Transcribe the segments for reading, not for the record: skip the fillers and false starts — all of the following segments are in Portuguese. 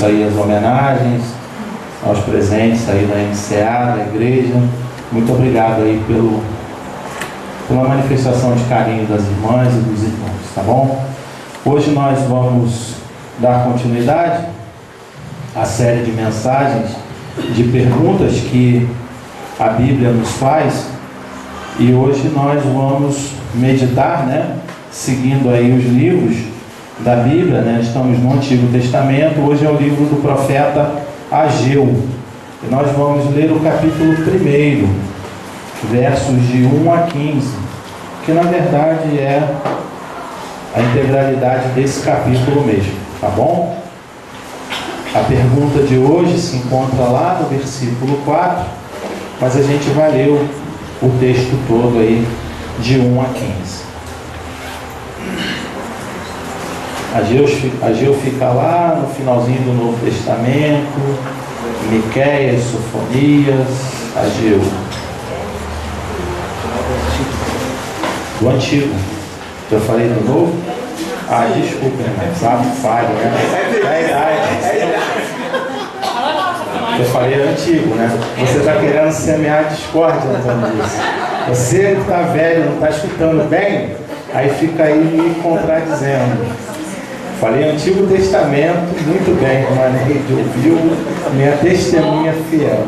aí as homenagens aos presentes aí da MCA, da igreja. Muito obrigado aí pela manifestação de carinho das irmãs e dos irmãos, tá bom? Hoje nós vamos dar continuidade à série de mensagens, de perguntas que a Bíblia nos faz, e hoje nós vamos meditar, seguindo aí os livros da Bíblia, estamos no Antigo Testamento. Hoje é o livro do profeta Ageu, e nós vamos ler o capítulo 1, versos de 1 a 15, que na verdade é a integralidade desse capítulo mesmo, tá bom? A pergunta de hoje se encontra lá no versículo 4, mas a gente vai ler o texto todo aí, de 1 a 15. Ageu fica lá no finalzinho do Novo Testamento, Miqueias, Sofonias, Ageu. Do Antigo. Eu falei do Novo? Desculpa, sabe? Falho, Eu falei Antigo, Você está querendo semear discórdia, Antônio disse. Você que está velho, não está escutando bem, aí fica aí me contradizendo. Falei Antigo Testamento, muito bem, irmã Neide ouviu, minha testemunha fiel.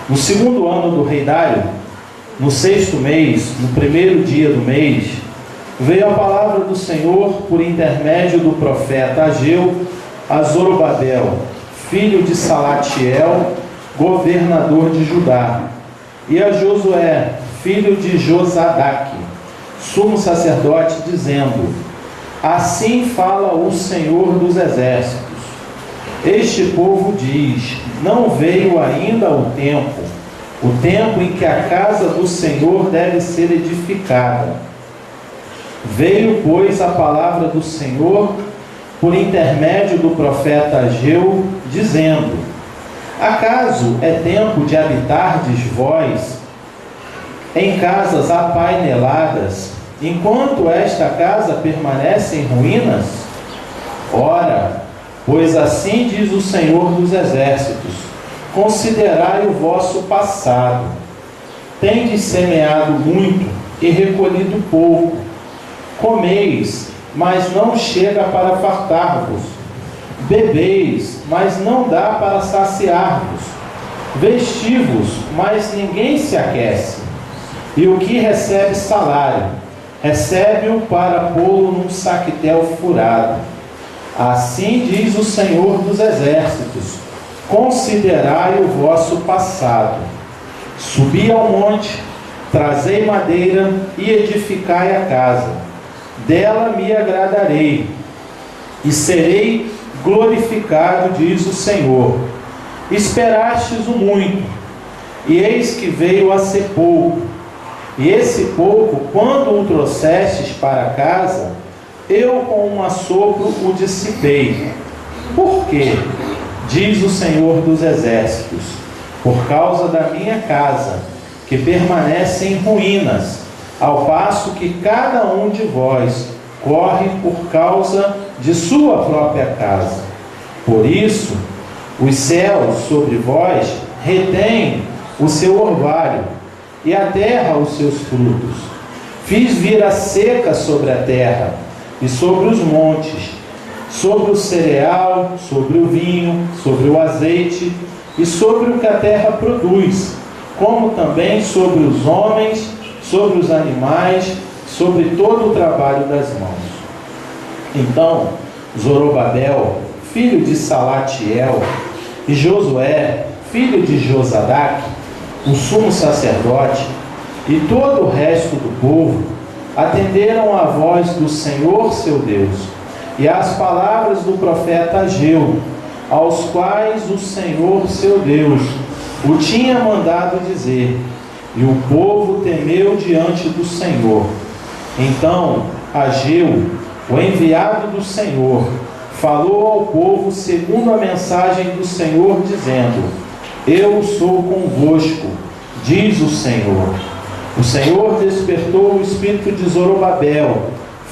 No segundo ano do rei Dário, no 6º mês, no 1º dia do mês, veio a palavra do Senhor por intermédio do profeta Ageu a Zorobabel, filho de Salatiel, governador de Judá, e a Josué, filho de Josadaque, sumo sacerdote, dizendo: assim fala o Senhor dos exércitos. Este povo diz: não veio ainda o tempo em que a casa do Senhor deve ser edificada. Veio, pois, a palavra do Senhor por intermédio do profeta Ageu, dizendo: acaso é tempo de habitardes vós em casas apaineladas, enquanto esta casa permanece em ruínas? Ora, pois assim diz o Senhor dos exércitos: considerai o vosso passado. Tendes semeado muito e recolhido pouco. Comeis, mas não chega para fartar-vos. Bebeis, mas não dá para saciar-vos. Vestivos, mas ninguém se aquece. E o que recebe salário, recebe-o para pô-lo num saquetel furado. Assim diz o Senhor dos exércitos: considerai o vosso passado. Subi ao monte, trazei madeira e edificai a casa. Dela me agradarei e serei glorificado, diz o Senhor. Esperastes o muito, e eis que veio a ser pouco. E esse pouco, quando o trouxestes para casa, eu com um assopro o dissipei. Por quê? Diz o Senhor dos exércitos: por causa da minha casa, que permanece em ruínas, ao passo que cada um de vós corre por causa de sua própria casa. Por isso, os céus sobre vós retêm o seu orvalho, e a terra os seus frutos. Fiz vir a seca sobre a terra, e sobre os montes, sobre o cereal, sobre o vinho, sobre o azeite, e sobre o que a terra produz, como também sobre os homens, sobre os animais, sobre todo o trabalho das mãos. Então Zorobabel, filho de Salatiel, e Josué, filho de Josadaque, o sumo sacerdote, e todo o resto do povo, atenderam à voz do Senhor seu Deus, e às palavras do profeta Ageu, aos quais o Senhor seu Deus o tinha mandado dizer, e o povo temeu diante do Senhor. Então Ageu, o enviado do Senhor, falou ao povo segundo a mensagem do Senhor, dizendo: eu sou convosco, diz o Senhor. O Senhor despertou o espírito de Zorobabel,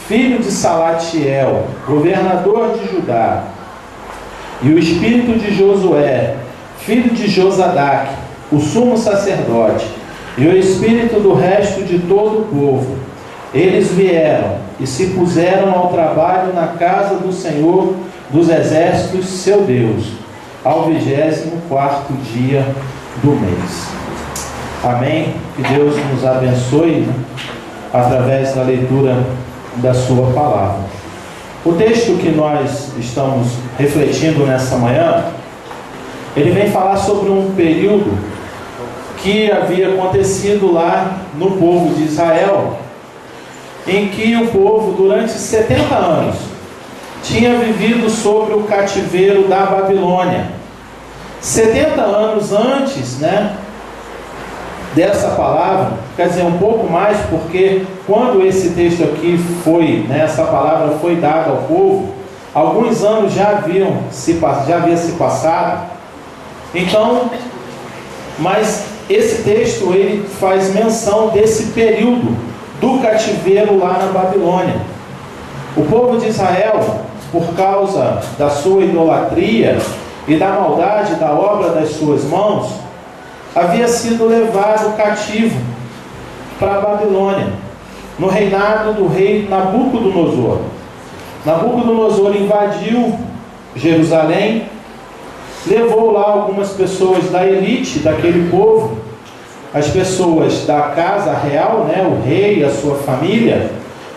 filho de Salatiel, governador de Judá, e o espírito de Josué, filho de Josadaque, o sumo sacerdote, e o espírito do resto de todo o povo. Eles vieram e se puseram ao trabalho na casa do Senhor dos exércitos, seu Deus, ao 24º dia do mês. Amém? Que Deus nos abençoe, através da leitura da sua palavra. O texto que nós estamos refletindo nessa manhã, ele vem falar sobre um período que havia acontecido lá no povo de Israel, em que o povo, durante 70 anos, tinha vivido sobre o cativeiro da Babilônia. 70 anos antes, dessa palavra, quer dizer, um pouco mais, porque quando esse texto aqui foi, essa palavra foi dada ao povo, alguns anos já havia se passado. Então, mas esse texto ele faz menção desse período do cativeiro lá na Babilônia. O povo de Israel, por causa da sua idolatria e da maldade da obra das suas mãos, havia sido levado cativo para a Babilônia, no reinado do rei Nabucodonosor. Nabucodonosor invadiu Jerusalém, levou lá algumas pessoas da elite daquele povo, as pessoas da casa real, o rei e a sua família,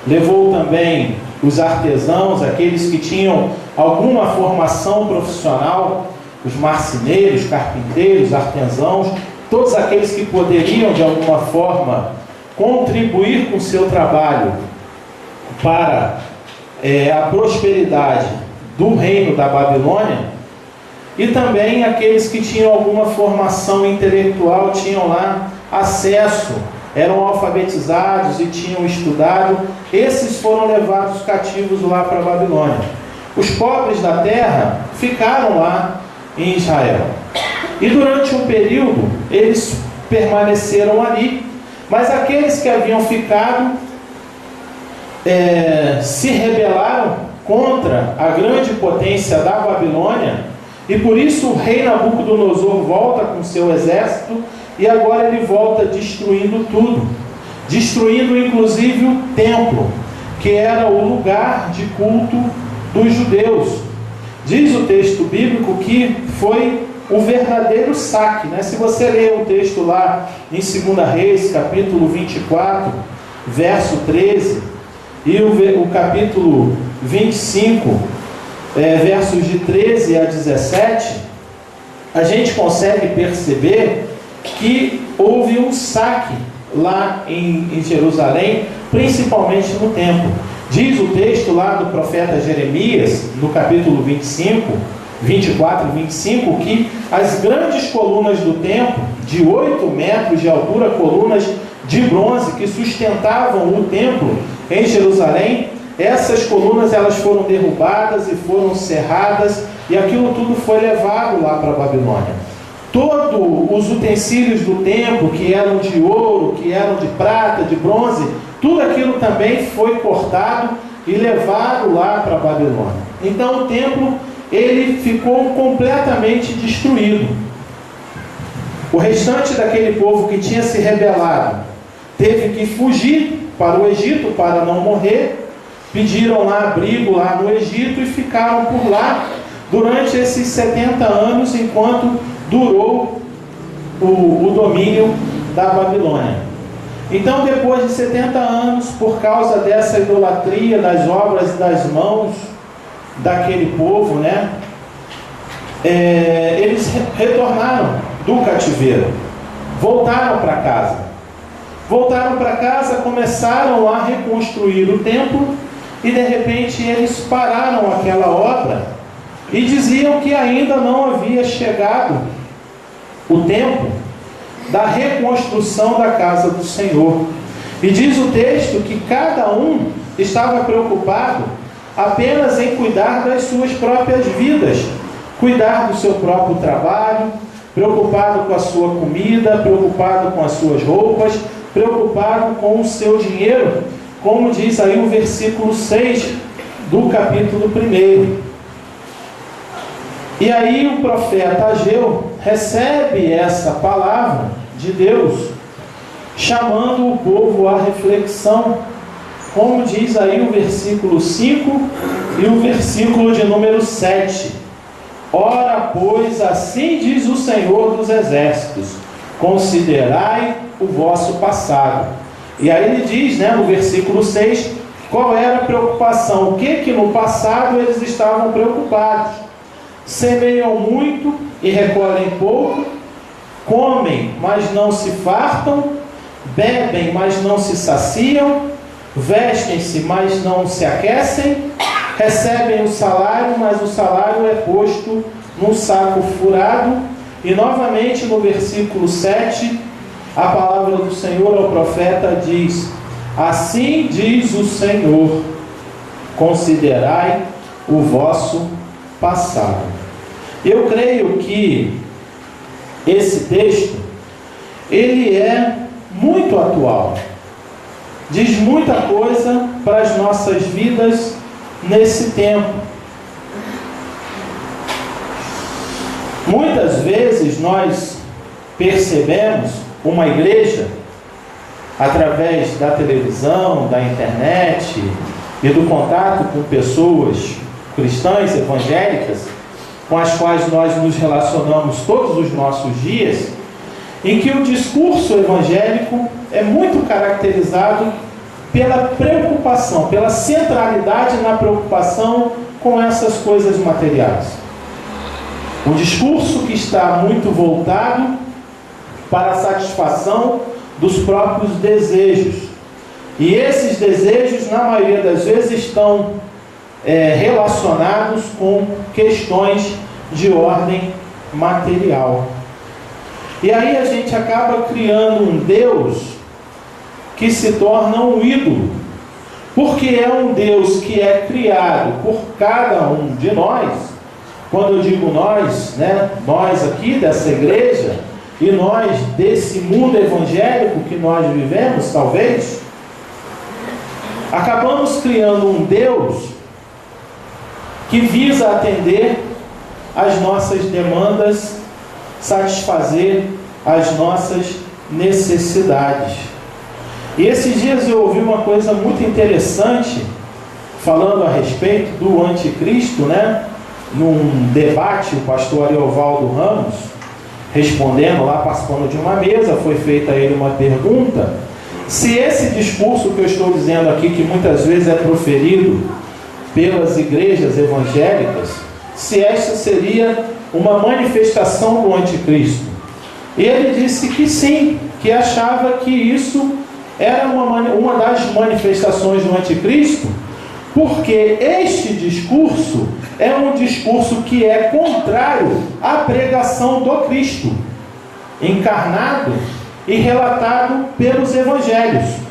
levou também os artesãos, aqueles que tinham alguma formação profissional, os marceneiros, carpinteiros, artesãos, todos aqueles que poderiam de alguma forma contribuir com o seu trabalho para a prosperidade do reino da Babilônia. E também aqueles que tinham alguma formação intelectual, tinham lá acesso, eram alfabetizados e tinham estudado. Esses foram levados cativos lá para a Babilônia. Os pobres da terra ficaram lá em Israel. E durante um período, eles permaneceram ali. Mas aqueles que haviam ficado se rebelaram contra a grande potência da Babilônia. E por isso o rei Nabucodonosor volta com seu exército, e agora ele volta destruindo tudo, destruindo inclusive o templo, que era o lugar de culto dos judeus. Diz o texto bíblico que foi o verdadeiro saque. Se você ler o texto lá em 2 Reis, capítulo 24, verso 13, e o capítulo 25, versos de 13 a 17, a gente consegue perceber que houve um saque lá em Jerusalém, principalmente no templo. Diz o texto lá do profeta Jeremias, no capítulo 24 e 25, que as grandes colunas do templo, de 8 metros de altura, colunas de bronze que sustentavam o templo em Jerusalém, essas colunas elas foram derrubadas e foram cerradas, e aquilo tudo foi levado lá para a Babilônia. Todos os utensílios do templo, que eram de ouro, que eram de prata, de bronze, tudo aquilo também foi cortado e levado lá para a Babilônia. Então o templo ele ficou completamente destruído. O restante daquele povo que tinha se rebelado teve que fugir para o Egito para não morrer. Pediram lá abrigo lá no Egito e ficaram por lá durante esses 70 anos, enquanto durou o domínio da Babilônia. Então, depois de 70 anos, por causa dessa idolatria das obras e das mãos daquele povo, eles retornaram do cativeiro, voltaram para casa. Voltaram para casa, começaram a reconstruir o templo, e de repente eles pararam aquela obra e diziam que ainda não havia chegado o tempo da reconstrução da casa do Senhor. E diz o texto que cada um estava preocupado apenas em cuidar das suas próprias vidas, cuidar do seu próprio trabalho, preocupado com a sua comida, preocupado com as suas roupas, preocupado com o seu dinheiro, como diz aí o versículo 6 do capítulo 1. E aí o profeta Ageu recebe essa palavra de Deus, chamando o povo à reflexão, como diz aí o versículo 5 e o versículo de número 7. Ora, pois, assim diz o Senhor dos Exércitos, considerai o vosso passado. E aí ele diz, no versículo 6, qual era a preocupação, o que no passado eles estavam preocupados. Semeiam muito e recolhem pouco, comem, mas não se fartam, bebem, mas não se saciam, vestem-se, mas não se aquecem, recebem o salário, mas o salário é posto num saco furado. E novamente no versículo 7, a palavra do Senhor ao profeta diz: assim diz o Senhor, considerai o vosso passado. Eu creio que esse texto, ele é muito atual, diz muita coisa para as nossas vidas nesse tempo. Muitas vezes nós percebemos uma igreja, através da televisão, da internet e do contato com pessoas cristãs, evangélicas, com as quais nós nos relacionamos todos os nossos dias, em que o discurso evangélico é muito caracterizado pela preocupação, pela centralidade na preocupação com essas coisas materiais. Um discurso que está muito voltado para a satisfação dos próprios desejos. E esses desejos, na maioria das vezes, estão relacionados com questões de ordem material. E aí a gente acaba criando um Deus que se torna um ídolo, porque é um Deus que é criado por cada um de nós. Quando eu digo nós, nós aqui dessa igreja e nós desse mundo evangélico que nós vivemos, talvez, acabamos criando um Deus que visa atender às nossas demandas, satisfazer as nossas necessidades. E esses dias eu ouvi uma coisa muito interessante, falando a respeito do anticristo, num debate, o pastor Ariovaldo Ramos, respondendo lá, participando de uma mesa, foi feita a ele uma pergunta, se esse discurso que eu estou dizendo aqui, que muitas vezes é proferido pelas igrejas evangélicas, se esta seria uma manifestação do anticristo. E ele disse que sim, que achava que isso era uma das manifestações do anticristo, porque este discurso é um discurso que é contrário à pregação do Cristo, encarnado e relatado pelos evangelhos.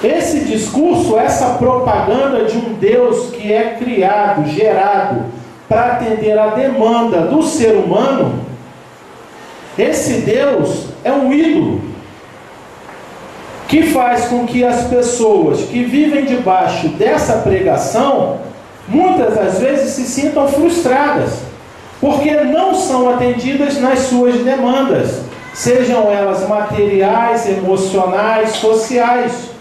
Esse discurso, essa propaganda de um Deus que é criado, gerado, para atender a demanda do ser humano, esse Deus é um ídolo, que faz com que as pessoas que vivem debaixo dessa pregação, muitas das vezes se sintam frustradas, porque não são atendidas nas suas demandas, sejam elas materiais, emocionais, sociais.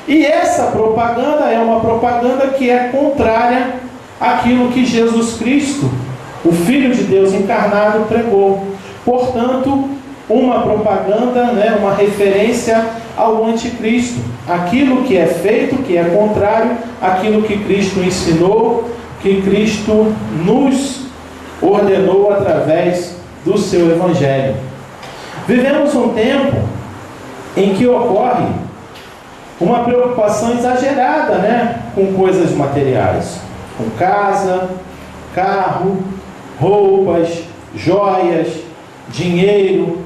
E essa propaganda é uma propaganda que é contrária àquilo que Jesus Cristo, o Filho de Deus encarnado, pregou. Portanto, uma propaganda, uma referência ao anticristo, aquilo que é feito, que é contrário àquilo que Cristo ensinou, que Cristo nos ordenou através do seu Evangelho. Vivemos um tempo em que ocorre uma preocupação exagerada, com coisas materiais, com casa, carro, roupas, joias, dinheiro,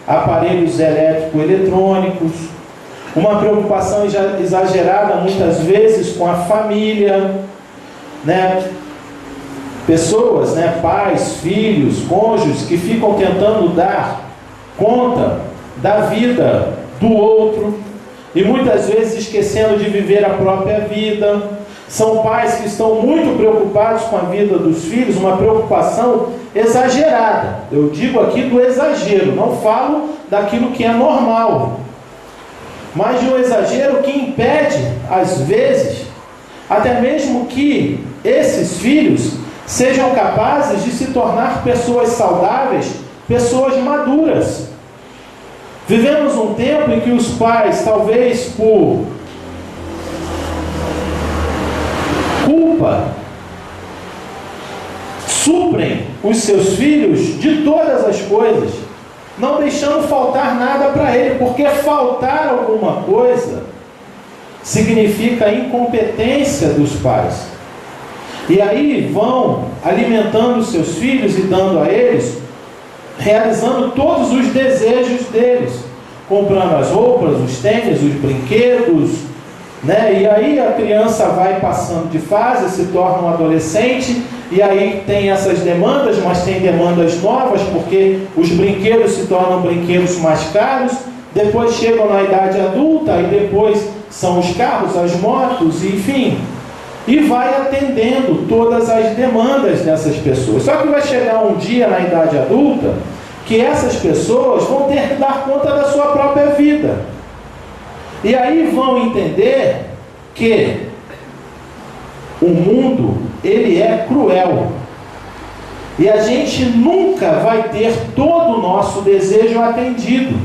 aparelhos elétrico-eletrônicos, uma preocupação exagerada muitas vezes com a família, pessoas, pais, filhos, cônjuges que ficam tentando dar conta da vida do outro, e muitas vezes esquecendo de viver a própria vida. São pais que estão muito preocupados com a vida dos filhos, uma preocupação exagerada. Eu digo aqui do exagero, não falo daquilo que é normal, mas de um exagero que impede, às vezes, até mesmo que esses filhos sejam capazes de se tornar pessoas saudáveis, pessoas maduras. Vivemos um tempo em que os pais, talvez por culpa, suprem os seus filhos de todas as coisas, não deixando faltar nada para ele, porque faltar alguma coisa significa incompetência dos pais. E aí vão alimentando os seus filhos e dando a eles, realizando todos os desejos deles, comprando as roupas, os tênis, os brinquedos, né? E aí a criança vai passando de fase, se torna um adolescente, e aí tem essas demandas, mas tem demandas novas, porque os brinquedos se tornam brinquedos mais caros, depois chegam na idade adulta, e depois são os carros, as motos, enfim, e vai atendendo todas as demandas dessas pessoas. Só que vai chegar um dia na idade adulta, que essas pessoas vão ter que dar conta da sua própria vida. E aí vão entender que o mundo, ele é cruel. E a gente nunca vai ter todo o nosso desejo atendido.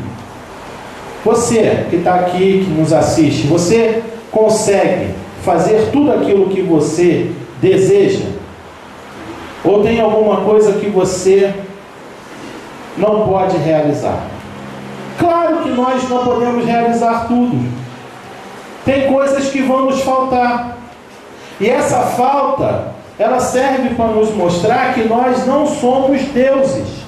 Você que está aqui, que nos assiste, você consegue fazer tudo aquilo que você deseja? Ou tem alguma coisa que você não pode realizar? Claro que nós não podemos realizar tudo. Tem coisas que vão nos faltar. E essa falta, ela serve para nos mostrar que nós não somos deuses.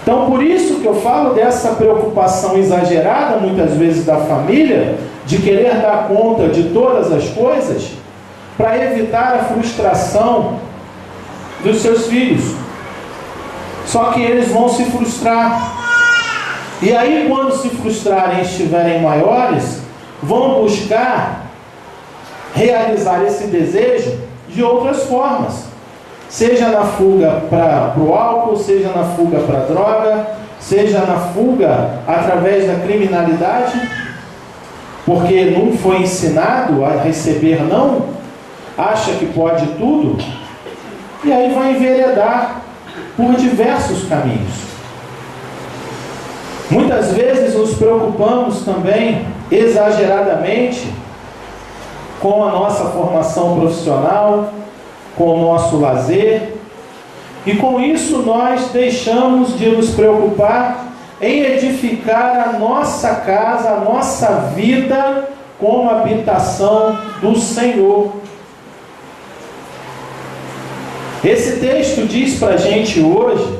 Então, por isso que eu falo dessa preocupação exagerada, muitas vezes, da família, de querer dar conta de todas as coisas, para evitar a frustração dos seus filhos. Só que eles vão se frustrar. E aí, quando se frustrarem e estiverem maiores, vão buscar realizar esse desejo de outras formas. Seja na fuga para o álcool, seja na fuga para a droga, seja na fuga através da criminalidade, porque não foi ensinado a receber não, acha que pode tudo, e aí vai enveredar por diversos caminhos. Muitas vezes nos preocupamos também exageradamente com a nossa formação profissional, com o nosso lazer, e com isso nós deixamos de nos preocupar em edificar a nossa casa, a nossa vida como habitação do Senhor. Esse texto diz para a gente hoje,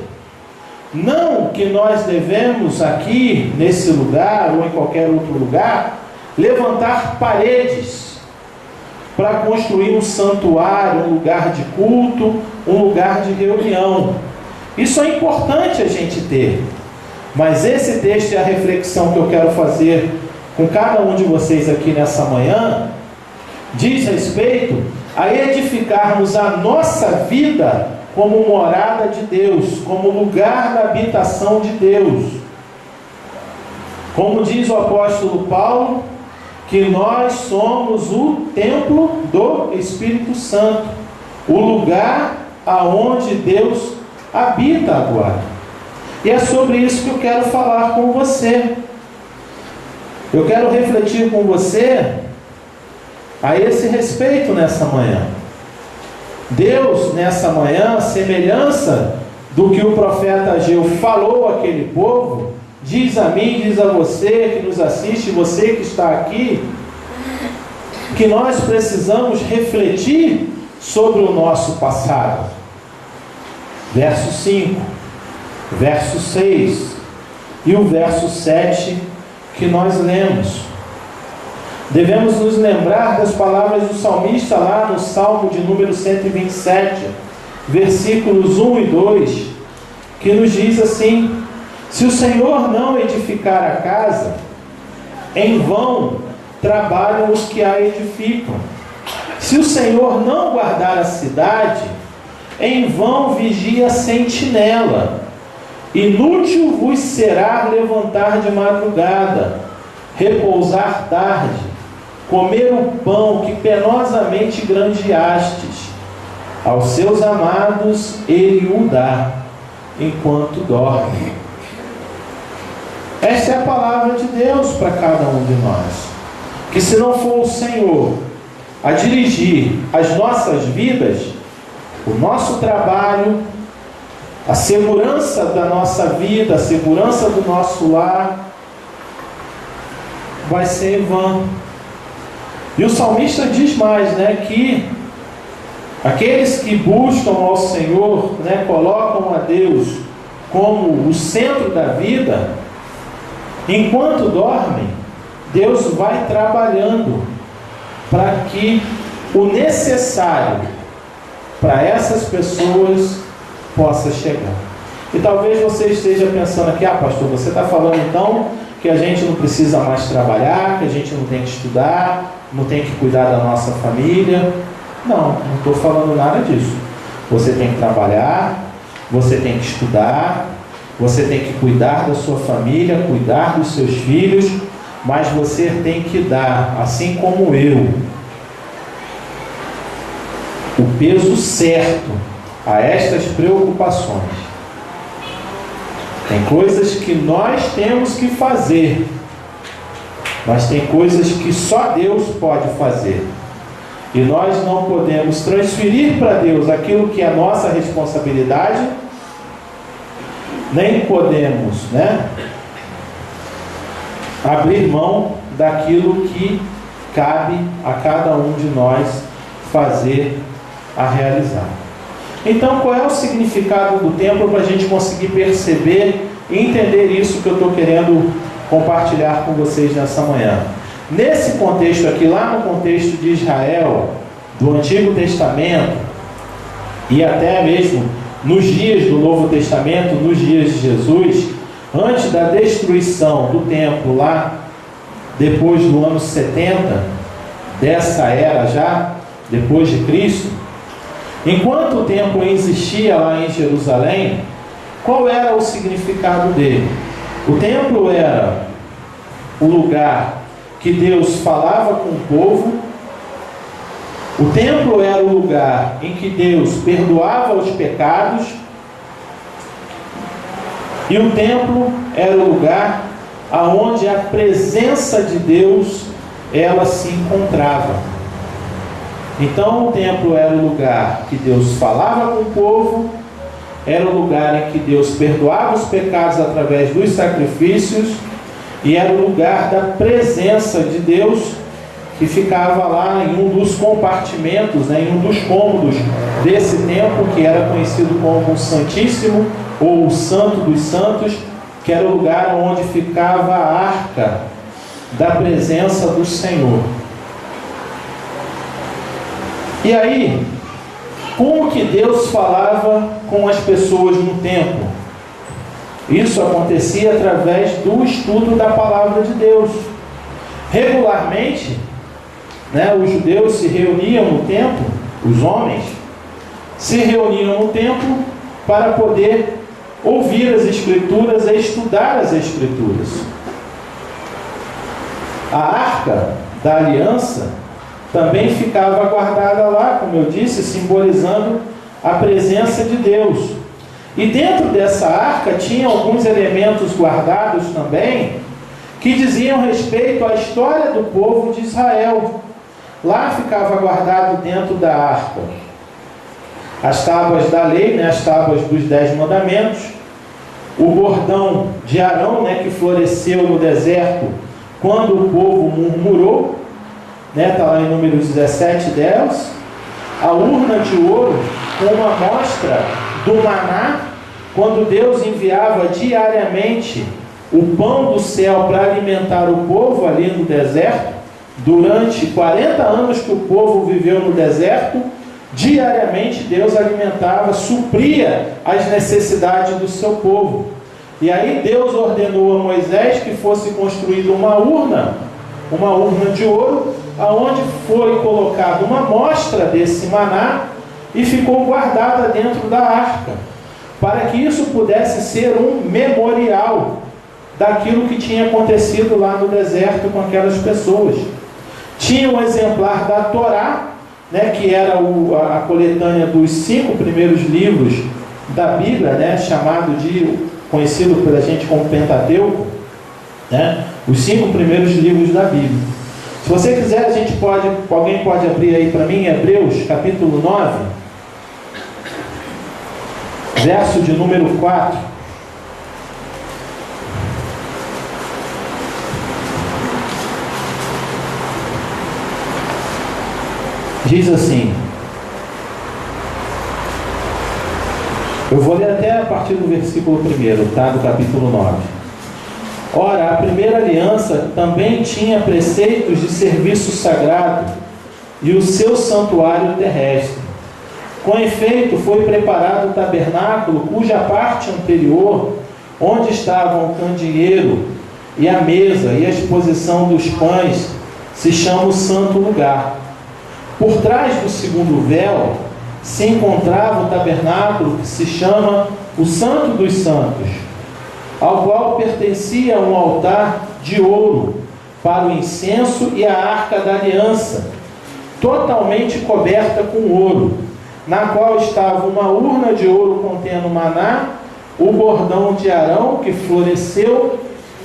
não que nós devemos aqui, nesse lugar ou em qualquer outro lugar, levantar paredes para construir um santuário, um lugar de culto, um lugar de reunião. Isso é importante a gente ter. Mas esse texto e a reflexão que eu quero fazer com cada um de vocês aqui nessa manhã, diz respeito a edificarmos a nossa vida como morada de Deus, como lugar da habitação de Deus. Como diz o apóstolo Paulo, que nós somos o templo do Espírito Santo, o lugar aonde Deus habita agora. E é sobre isso que eu quero falar com você. Eu quero refletir com você a esse respeito nessa manhã. Deus, nessa manhã, semelhança do que o profeta Ageu falou àquele povo, diz a mim, diz a você que nos assiste, você que está aqui, que nós precisamos refletir sobre o nosso passado. Verso 5, verso 6 e o verso 7 que nós lemos. Devemos nos lembrar das palavras do salmista lá no Salmo de número 127, versículos 1 e 2, que nos diz assim: Se o Senhor não edificar a casa, em vão trabalham os que a edificam. Se o Senhor não guardar a cidade, em vão vigia a sentinela. Inútil vos será levantar de madrugada, repousar tarde, comer o pão que penosamente granjeastes. Aos seus amados ele o dá, enquanto dorme. Esta é a palavra de Deus para cada um de nós. Que se não for o Senhor a dirigir as nossas vidas, o nosso trabalho, a segurança da nossa vida, a segurança do nosso lar, vai ser em vão. E o salmista diz mais, que aqueles que buscam ao Senhor, colocam a Deus como o centro da vida, enquanto dormem, Deus vai trabalhando para que o necessário para essas pessoas possa chegar. E talvez você esteja pensando aqui, pastor, você está falando então que a gente não precisa mais trabalhar, que a gente não tem que estudar, não tem que cuidar da nossa família. Não estou falando nada disso. Você tem que trabalhar, você tem que estudar, você tem que cuidar da sua família, cuidar dos seus filhos, mas você tem que dar, assim como eu, o peso certo a estas preocupações. Tem coisas que nós temos que fazer, mas tem coisas que só Deus pode fazer. E nós não podemos transferir para Deus aquilo que é nossa responsabilidade, nem podemos, abrir mão daquilo que cabe a cada um de nós fazer, a realizar. Então, qual é o significado do templo para a gente conseguir perceber e entender isso que eu estou querendo compartilhar com vocês nessa manhã? Nesse contexto aqui, lá no contexto de Israel, do Antigo Testamento, e até mesmo nos dias do Novo Testamento, nos dias de Jesus, antes da destruição do templo lá, depois do ano 70, dessa era já, depois de Cristo, enquanto o templo existia lá em Jerusalém, qual era o significado dele? O templo era o lugar que Deus falava com o povo, o templo era o lugar em que Deus perdoava os pecados, e o templo era o lugar aonde a presença de Deus ela se encontrava. Então o templo era o lugar que Deus falava com o povo, era o lugar em que Deus perdoava os pecados através dos sacrifícios, e era o lugar da presença de Deus, que ficava lá em um dos compartimentos, em um dos cômodos desse templo, que era conhecido como o Santíssimo, ou o Santo dos Santos, que era o lugar onde ficava a arca da presença do Senhor. E aí, como que Deus falava com as pessoas no templo? Isso acontecia através do estudo da palavra de Deus. Regularmente, os judeus se reuniam no templo, os homens se reuniam no templo para poder ouvir as Escrituras e estudar as Escrituras. A arca da aliança também ficava guardada lá, como eu disse, simbolizando a presença de Deus. E dentro dessa arca tinha alguns elementos guardados também, que diziam respeito à história do povo de Israel. Lá ficava guardado dentro da arca as tábuas da lei, as tábuas dos 10 mandamentos, o bordão de Arão, que floresceu no deserto quando o povo murmurou, está lá em Números 17 delas, a urna de ouro com uma amostra do maná, quando Deus enviava diariamente o pão do céu para alimentar o povo ali no deserto. Durante 40 anos que o povo viveu no deserto, diariamente Deus alimentava, supria as necessidades do seu povo. E aí Deus ordenou a Moisés que fosse construída uma urna de ouro, aonde foi colocada uma amostra desse maná e ficou guardada dentro da arca, para que isso pudesse ser um memorial daquilo que tinha acontecido lá no deserto com aquelas pessoas. Tinha um exemplar da Torá, né, que era a coletânea dos 5 primeiros livros da Bíblia, né, conhecido pela gente como Pentateuco, né, os 5 primeiros livros da Bíblia. Se você quiser, alguém pode abrir aí para mim, Hebreus capítulo 9, verso de número 4. Diz assim, eu vou ler até a partir do versículo 1, tá? Do capítulo 9. Ora, a primeira aliança também tinha preceitos de serviço sagrado e o seu santuário terrestre. Com efeito, foi preparado o tabernáculo, cuja parte anterior, onde estavam o candeeiro e a mesa e a exposição dos pães, se chama o santo lugar. Por trás do segundo véu se encontrava o tabernáculo que se chama o Santo dos Santos, ao qual pertencia um altar de ouro para o incenso e a arca da aliança, totalmente coberta com ouro, na qual estava uma urna de ouro contendo maná, o bordão de Arão que floresceu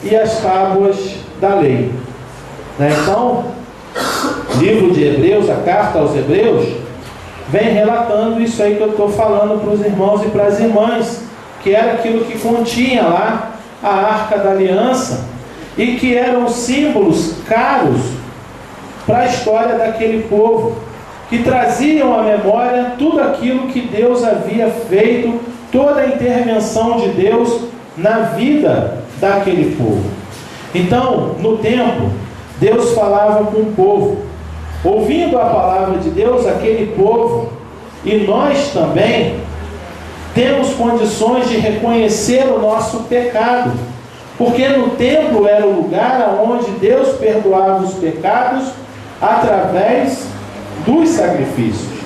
e as tábuas da lei. Então, livro de Hebreus, a carta aos Hebreus, vem relatando isso aí que eu estou falando para os irmãos e para as irmãs, que era aquilo que continha lá a Arca da Aliança e que eram símbolos caros para a história daquele povo, que traziam à memória tudo aquilo que Deus havia feito, toda a intervenção de Deus na vida daquele povo. Então, no templo, Deus falava com o povo. Ouvindo a palavra de Deus, aquele povo, e nós também, temos condições de reconhecer o nosso pecado, porque no templo era o lugar onde Deus perdoava os pecados através dos sacrifícios.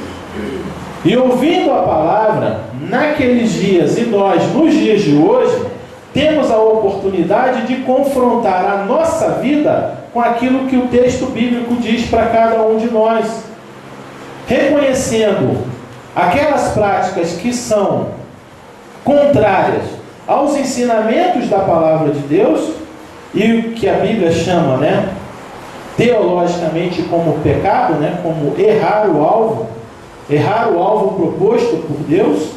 E ouvindo a palavra, naqueles dias, e nós nos dias de hoje, temos a oportunidade de confrontar a nossa vida com aquilo que o texto bíblico diz para cada um de nós, reconhecendo aquelas práticas que são contrárias aos ensinamentos da palavra de Deus e o que a Bíblia chama, né, teologicamente como pecado, né, como errar o alvo proposto por Deus.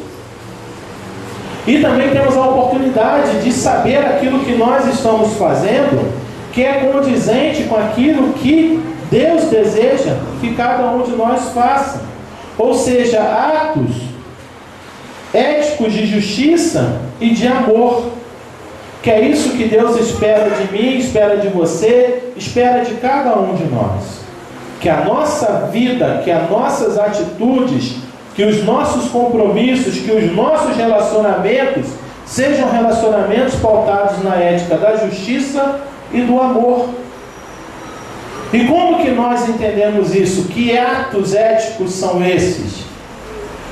E também temos a oportunidade de saber aquilo que nós estamos fazendo, que é condizente com aquilo que Deus deseja que cada um de nós faça. Ou seja, atos éticos de justiça e de amor. Que é isso que Deus espera de mim, espera de você, espera de cada um de nós. Que a nossa vida, que as nossas atitudes, que os nossos compromissos, que os nossos relacionamentos sejam relacionamentos pautados na ética da justiça e do amor. E como que nós entendemos isso? Que atos éticos são esses?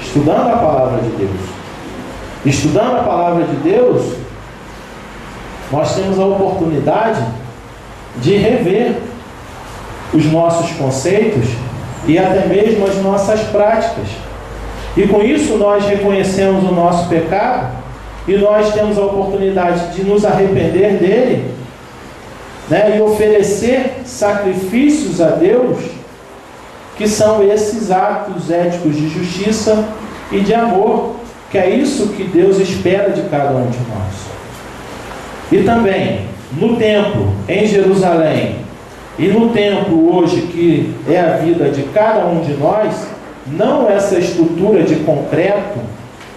Estudando a palavra de Deus. Estudando a palavra de Deus, nós temos a oportunidade de rever os nossos conceitos e até mesmo as nossas práticas. E com isso nós reconhecemos o nosso pecado e nós temos a oportunidade de nos arrepender dele, né, e oferecer sacrifícios a Deus, que são esses atos éticos de justiça e de amor, que é isso que Deus espera de cada um de nós. E também, no templo, em Jerusalém, e no templo hoje, que é a vida de cada um de nós, não essa estrutura de concreto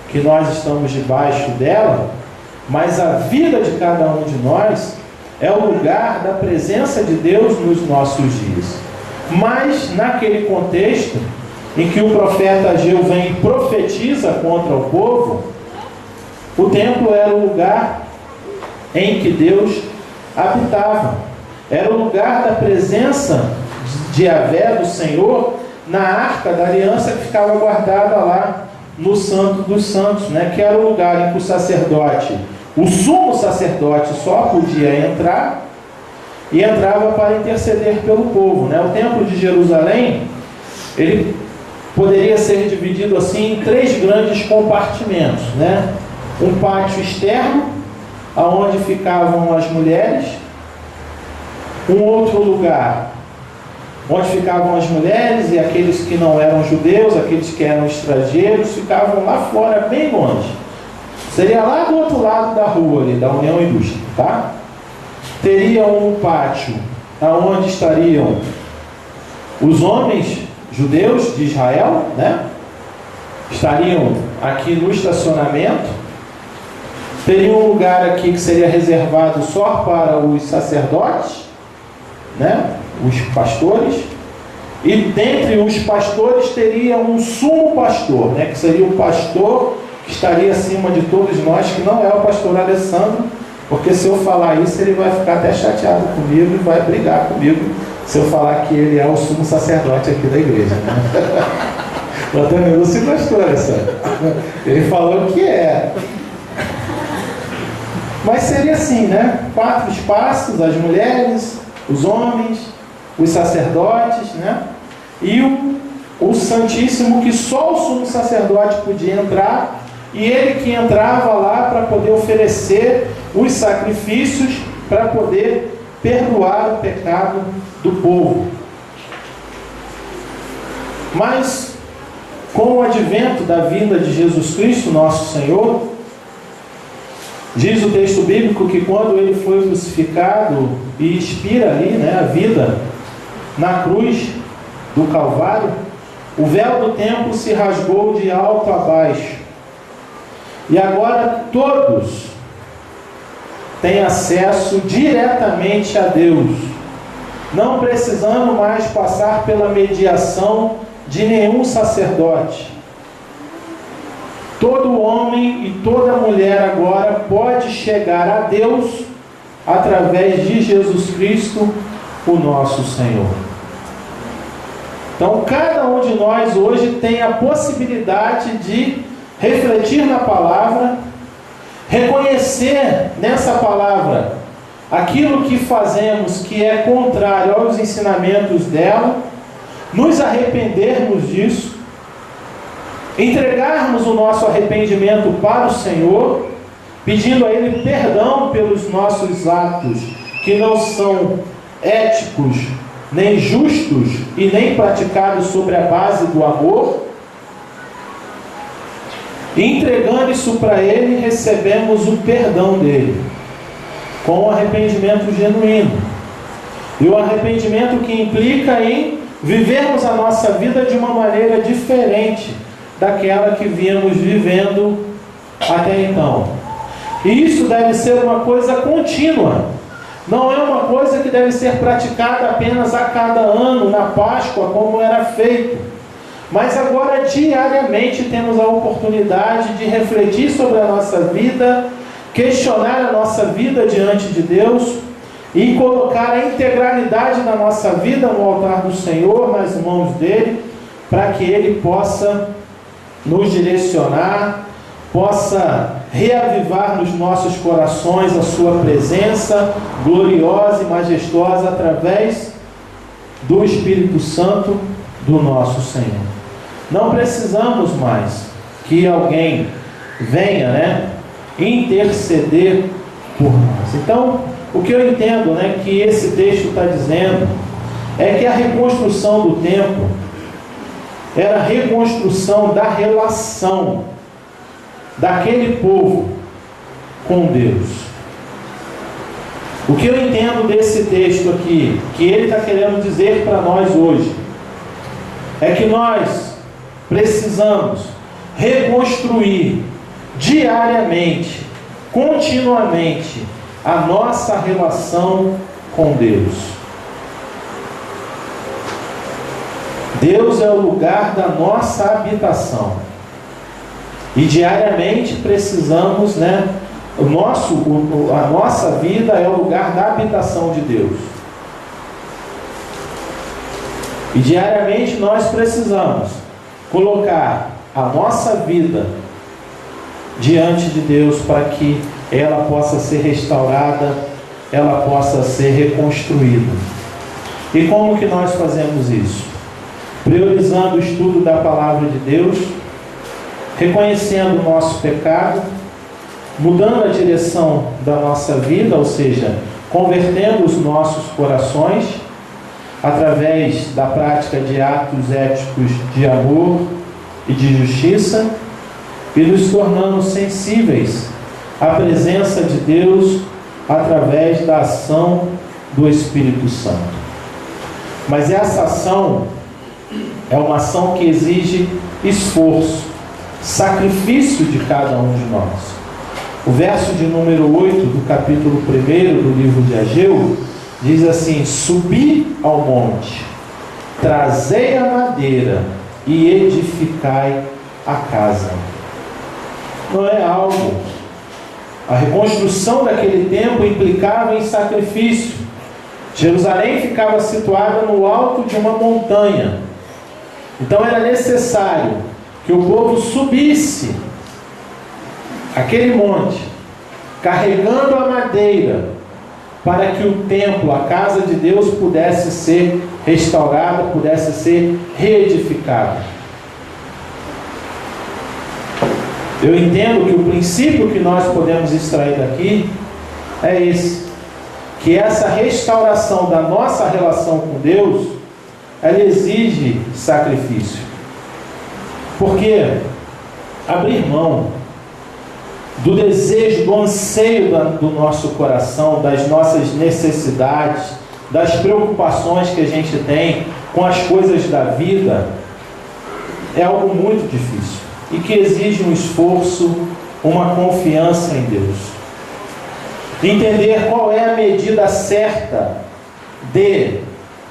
que nós estamos debaixo dela, mas a vida de cada um de nós é o lugar da presença de Deus nos nossos dias. Mas naquele contexto em que o profeta Ageu vem e profetiza contra o povo, o templo era o lugar em que Deus habitava. Era o lugar da presença de Yahvé, do Senhor, na arca da aliança que ficava guardada lá no Santo dos Santos, né? Que era o lugar em que o sacerdote, o sumo sacerdote, só podia entrar, e entrava para interceder pelo povo, né? O templo de Jerusalém, ele poderia ser dividido assim em 3 grandes compartimentos, né? Um pátio externo, aonde ficavam as mulheres. Um outro lugar onde ficavam as mulheres e aqueles que não eram judeus, aqueles que eram estrangeiros, ficavam lá fora, bem longe. Seria lá do outro lado da rua ali, da União Indústria, tá? Teria um pátio aonde estariam os homens judeus de Israel, né? Estariam aqui no estacionamento. Teria um lugar aqui que seria reservado só para os sacerdotes, né? Os pastores. E dentre os pastores teria um sumo pastor, né? Que seria o pastor que estaria acima de todos nós, que não é o pastor Alessandro, porque se eu falar isso ele vai ficar até chateado comigo e vai brigar comigo se eu falar que ele é o sumo sacerdote aqui da igreja, né? O Antônio Lúcio gostou dessa. Ele falou que é. Mas seria assim, né? 4 espaços, as mulheres, os homens, os sacerdotes, né? E o Santíssimo, que só o sumo sacerdote podia entrar, e ele que entrava lá para poder oferecer os sacrifícios, para poder perdoar o pecado do povo. Mas, com o advento da vinda de Jesus Cristo, nosso Senhor, diz o texto bíblico que quando ele foi crucificado e expira ali, né, a vida na cruz do Calvário, o véu do templo se rasgou de alto a baixo. E agora todos têm acesso diretamente a Deus, não precisando mais passar pela mediação de nenhum sacerdote. Todo homem e toda mulher agora pode chegar a Deus através de Jesus Cristo, o nosso Senhor. Então, cada um de nós hoje tem a possibilidade de refletir na palavra, reconhecer nessa palavra aquilo que fazemos que é contrário aos ensinamentos dela, nos arrependermos disso, entregarmos o nosso arrependimento para o Senhor, pedindo a Ele perdão pelos nossos atos que não são éticos, nem justos e nem praticados sobre a base do amor. E entregando isso para Ele, recebemos o perdão dEle, com o arrependimento genuíno. E o arrependimento que implica em vivermos a nossa vida de uma maneira diferente daquela que vínhamos vivendo até então. E isso deve ser uma coisa contínua. Não é uma coisa que deve ser praticada apenas a cada ano, na Páscoa, como era feito. Mas agora, diariamente, temos a oportunidade de refletir sobre a nossa vida, questionar a nossa vida diante de Deus e colocar a integralidade da nossa vida no altar do Senhor, nas mãos dEle, para que Ele possa nos direcionar, possa reavivar nos nossos corações a Sua presença gloriosa e majestosa através do Espírito Santo do nosso Senhor. Não precisamos mais que alguém venha, né, interceder por nós. Então, o que eu entendo, né, que esse texto está dizendo é que a reconstrução do templo era a reconstrução da relação daquele povo com Deus. O que eu entendo desse texto aqui, que ele está querendo dizer para nós hoje, é que nós precisamos reconstruir diariamente, continuamente, a nossa relação com Deus. Deus é o lugar da nossa habitação. E diariamente precisamos, né, a nossa vida é o lugar da habitação de Deus. E diariamente nós precisamos colocar a nossa vida diante de Deus para que ela possa ser restaurada, ela possa ser reconstruída. E como que nós fazemos isso? Priorizando o estudo da palavra de Deus, reconhecendo o nosso pecado, mudando a direção da nossa vida, ou seja, convertendo os nossos corações através da prática de atos éticos de amor e de justiça, e nos tornando sensíveis à presença de Deus através da ação do Espírito Santo. Mas essa ação é uma ação que exige esforço, sacrifício de cada um de nós. O verso de número 8 do capítulo 1 do livro de Ageu diz assim: subi ao monte, trazei a madeira e edificai a casa. Não é algo. A reconstrução daquele templo implicava em sacrifício. Jerusalém ficava situada no alto de uma montanha. Então era necessário que o povo subisse aquele monte, carregando a madeira, para que o templo, a casa de Deus, pudesse ser restaurada, pudesse ser reedificada. Eu entendo que o princípio que nós podemos extrair daqui é esse, que essa restauração da nossa relação com Deus, ela exige sacrifício. Porque abrir mão do desejo, do anseio do nosso coração, das nossas necessidades, das preocupações que a gente tem com as coisas da vida, é algo muito difícil e que exige um esforço, uma confiança em Deus. Entender qual é a medida certa de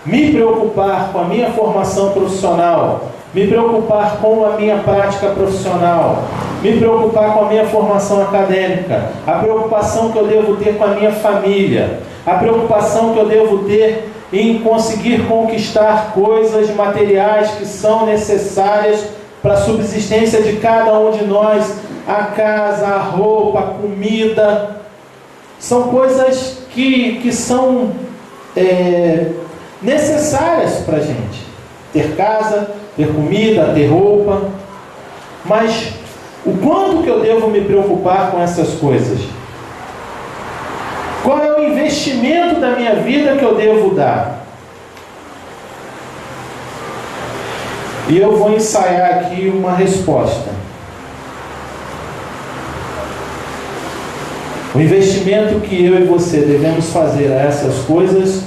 me preocupar com a minha formação profissional, me preocupar com a minha prática profissional, me preocupar com a minha formação acadêmica, a preocupação que eu devo ter com a minha família, a preocupação que eu devo ter em conseguir conquistar coisas materiais que são necessárias para a subsistência de cada um de nós, a casa, a roupa, a comida. São coisas que são necessárias para a gente. Ter casa, ter comida, ter roupa. Mas o quanto que eu devo me preocupar com essas coisas? Qual é o investimento da minha vida que eu devo dar? E eu vou ensaiar aqui uma resposta. O investimento que eu e você devemos fazer a essas coisas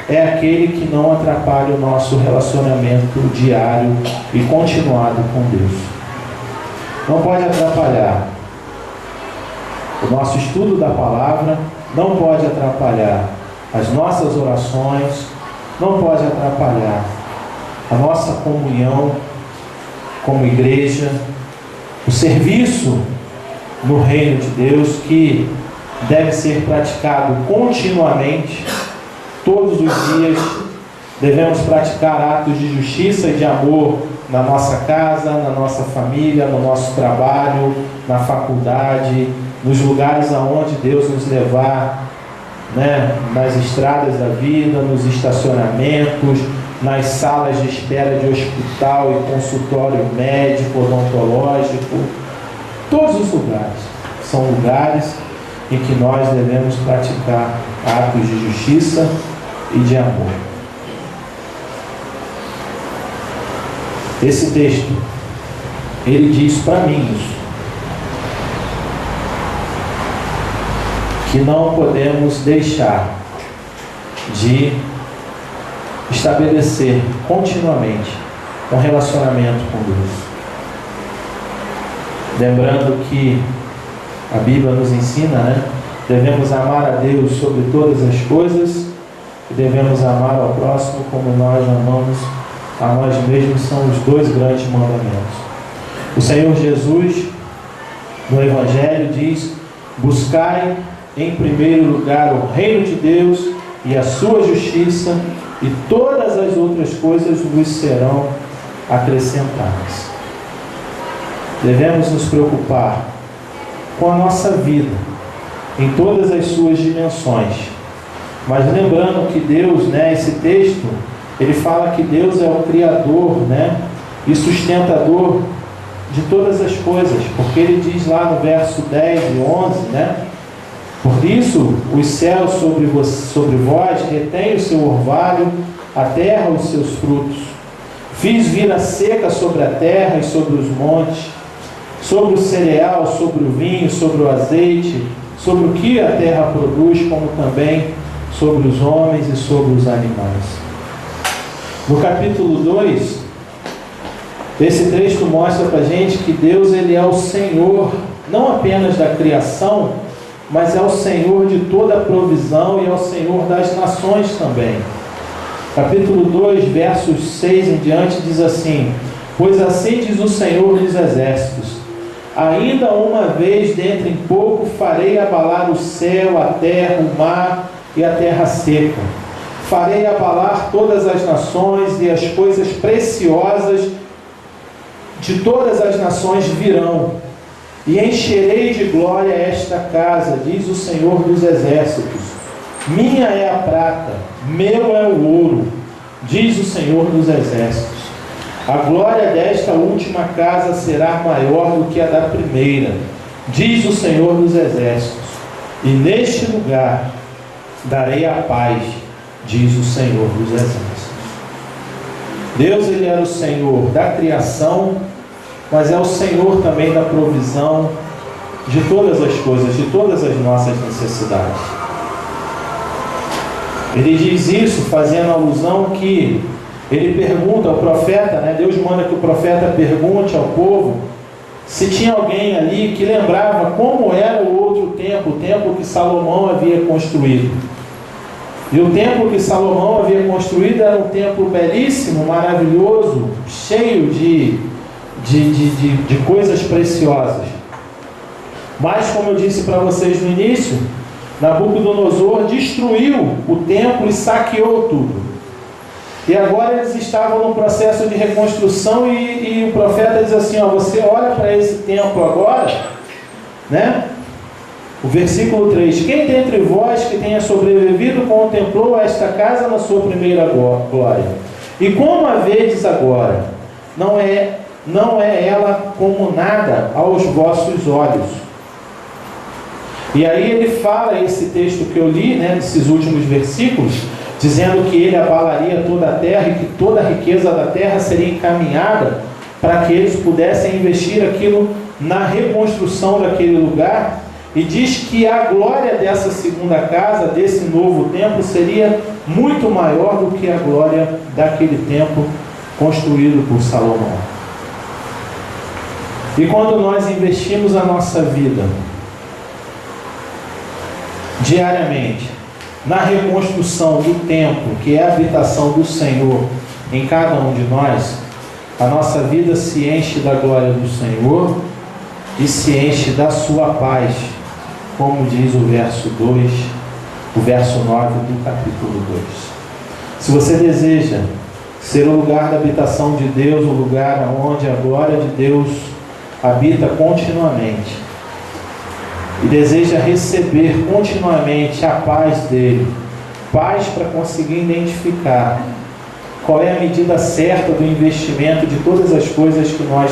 é aquele que não atrapalha o nosso relacionamento diário e continuado com Deus. Não pode atrapalhar o nosso estudo da palavra, não pode atrapalhar as nossas orações, não pode atrapalhar a nossa comunhão como igreja, o serviço no reino de Deus, que deve ser praticado continuamente, todos os dias. Devemos praticar atos de justiça e de amor na nossa casa, na nossa família, no nosso trabalho, na faculdade, nos lugares aonde Deus nos levar, nas estradas da vida, nos estacionamentos, nas salas de espera de hospital e consultório médico, odontológico. Todos os lugares são lugares em que nós devemos praticar atos de justiça e de amor. Esse texto, ele diz para mim isso, que não podemos deixar de estabelecer continuamente um relacionamento com Deus. Lembrando que a Bíblia nos ensina, devemos amar a Deus sobre todas as coisas e devemos amar ao próximo como nós amamos a nós mesmos. São os dois grandes mandamentos. O Senhor Jesus, no Evangelho, diz Buscai em primeiro lugar o reino de Deus e a sua justiça, e todas as outras coisas vos serão acrescentadas. Devemos nos preocupar com a nossa vida, em todas as suas dimensões. Mas lembrando que Deus, esse texto, ele fala que Deus é o Criador, e sustentador de todas as coisas, porque ele diz lá no verso 10 e 11, por isso os céus sobre vós retêm o seu orvalho, a terra os seus frutos. Fiz vir a seca sobre a terra e sobre os montes, sobre o cereal, sobre o vinho, sobre o azeite, sobre o que a terra produz, como também sobre os homens e sobre os animais. No capítulo 2, esse texto mostra para a gente que Deus, ele é o Senhor, não apenas da criação, mas é o Senhor de toda a provisão e é o Senhor das nações também. Capítulo 2, versos 6 em diante, diz assim: pois assim diz o Senhor dos exércitos, ainda uma vez dentro em pouco farei abalar o céu, a terra, o mar e a terra seca. Farei abalar todas as nações, e as coisas preciosas de todas as nações virão, e encherei de glória esta casa, diz o Senhor dos exércitos. Minha é a prata, meu é o ouro, diz o Senhor dos exércitos. A glória desta última casa será maior do que a da primeira, diz o Senhor dos exércitos. E neste lugar darei a paz, diz o Senhor dos exércitos. Deus, ele era o Senhor da criação, mas é o Senhor também da provisão de todas as coisas, de todas as nossas necessidades. Ele diz isso fazendo alusão que ele pergunta ao profeta, Deus manda que o profeta pergunte ao povo se tinha alguém ali que lembrava como era o outro templo, o templo que Salomão havia construído. E o templo que Salomão havia construído era um templo belíssimo, maravilhoso, cheio de coisas preciosas. Mas, como eu disse para vocês no início, Nabucodonosor destruiu o templo e saqueou tudo. E agora eles estavam no processo de reconstrução e o profeta diz assim, você olha para esse templo agora, o versículo 3, quem dentre vós que tenha sobrevivido contemplou esta casa na sua primeira glória? E como a vedes agora, não é ela como nada aos vossos olhos. E aí ele fala, esse texto que eu li, nesses últimos versículos, dizendo que ele abalaria toda a terra e que toda a riqueza da terra seria encaminhada para que eles pudessem investir aquilo na reconstrução daquele lugar. E diz que a glória dessa segunda casa, desse novo templo, seria muito maior do que a glória daquele templo construído por Salomão. E quando nós investimos a nossa vida diariamente na reconstrução do templo, que é a habitação do Senhor em cada um de nós, a nossa vida se enche da glória do Senhor e se enche da sua paz, como diz o verso 2, o verso 9 do capítulo 2. Se você deseja ser o lugar da habitação de Deus, o lugar onde a glória de Deus habita continuamente, e deseja receber continuamente a paz dele, paz para conseguir identificar qual é a medida certa do investimento de todas as coisas que nós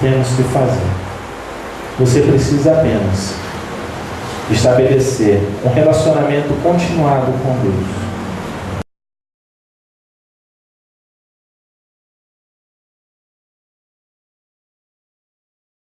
temos que fazer. Você precisa apenas estabelecer um relacionamento continuado com Deus.